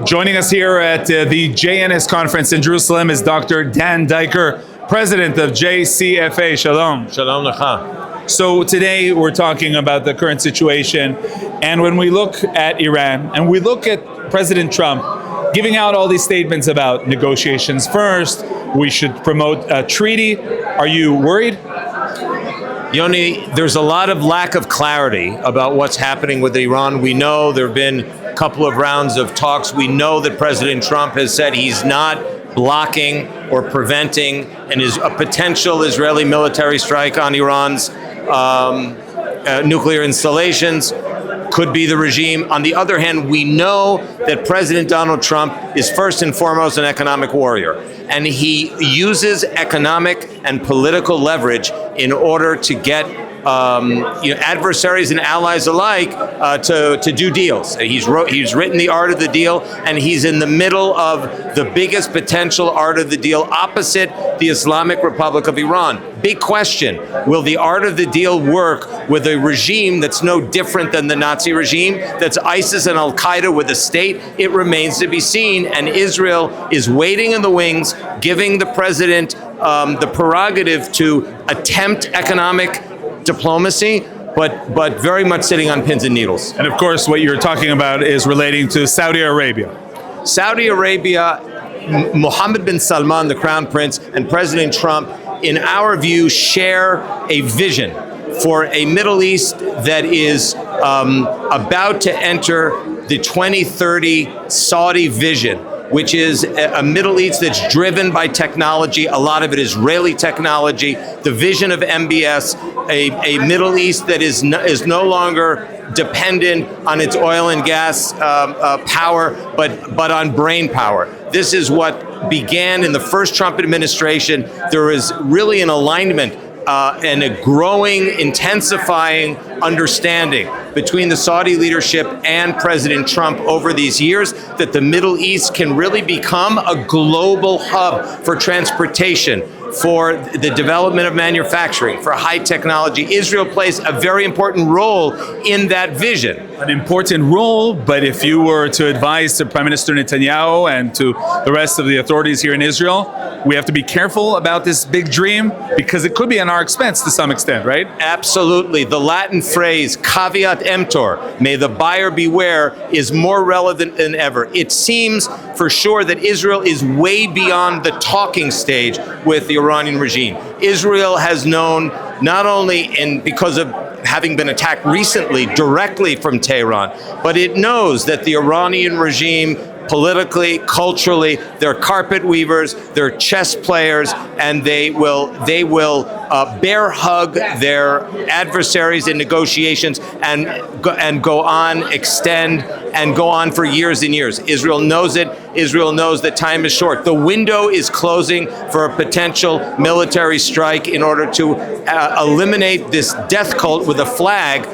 Joining us here at the JNS conference in Jerusalem is Dr. Dan Diker, president of JCFA. Shalom. Shalom lecha. So today we're talking about the current situation, and when we look at Iran and we look at President Trump giving out all these statements about negotiations first, we should promote a treaty. Are you worried? Yoni, there's a lot of lack of clarity about what's happening with Iran. We know there have been a couple of rounds of talks. We know that President Trump has said he's not blocking or preventing a potential Israeli military strike on Iran's nuclear installations. Could be the regime. On the other hand, we know that President Donald Trump is first and foremost an economic warrior, and he uses economic and political leverage in order to get adversaries and allies alike to do deals. He's written The Art of the Deal, and he's in the middle of the biggest potential art of the deal opposite the Islamic Republic of Iran. Big question, will the art of the deal work with a regime that's no different than the Nazi regime, that's ISIS and Al-Qaeda with a state? It remains to be seen, and Israel is waiting in the wings, giving the president the prerogative to attempt economic diplomacy, but very much sitting on pins and needles. And of course, what you're talking about is relating to Saudi Arabia. Saudi Arabia, Mohammed bin Salman, the crown prince, and President Trump, in our view, share a vision for a Middle East that is about to enter the 2030 Saudi vision, which is a Middle East that's driven by technology, a lot of it Israeli technology, the vision of MBS, a Middle East that is no longer dependent on its oil and gas power, but on brain power. This is what began in the first Trump administration. There is really an alignment and a growing, intensifying understanding between the Saudi leadership and President Trump over these years that the Middle East can really become a global hub for transportation, for the development of manufacturing, for high technology. Israel plays a very important role in that vision. An important role, but if you were to advise to Prime Minister Netanyahu and to the rest of the authorities here in Israel, we have to be careful about this big dream because it could be on our expense to some extent, right? Absolutely. The Latin phrase, caveat emptor, may the buyer beware, is more relevant than ever. It seems for sure that Israel is way beyond the talking stage with the Iranian regime. Israel has known, not only because of having been attacked recently directly from Tehran, but it knows that the Iranian regime, politically, culturally, they're carpet weavers, they're chess players, and they will bear hug their adversaries in negotiations and go on, extend, and go on for years and years. Israel knows it. Israel knows that time is short. The window is closing for a potential military strike in order to eliminate this death cult with a flag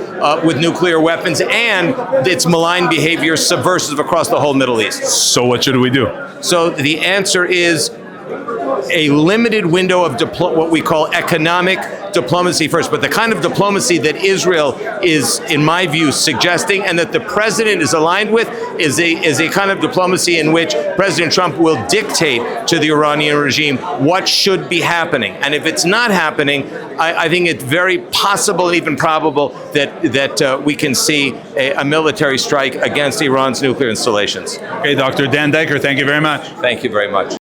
with nuclear weapons and its malign behavior subversive across the whole Middle East. So what should we do? So the answer is a limited window of what we call economic diplomacy first, but the kind of diplomacy that Israel is, in my view, suggesting and that the president is aligned with is a kind of diplomacy in which President Trump will dictate to the Iranian regime what should be happening. And if it's not happening, I think it's very possible and even probable that we can see a military strike against Iran's nuclear installations. Okay, Dr. Dan Diker, thank you very much. Thank you very much.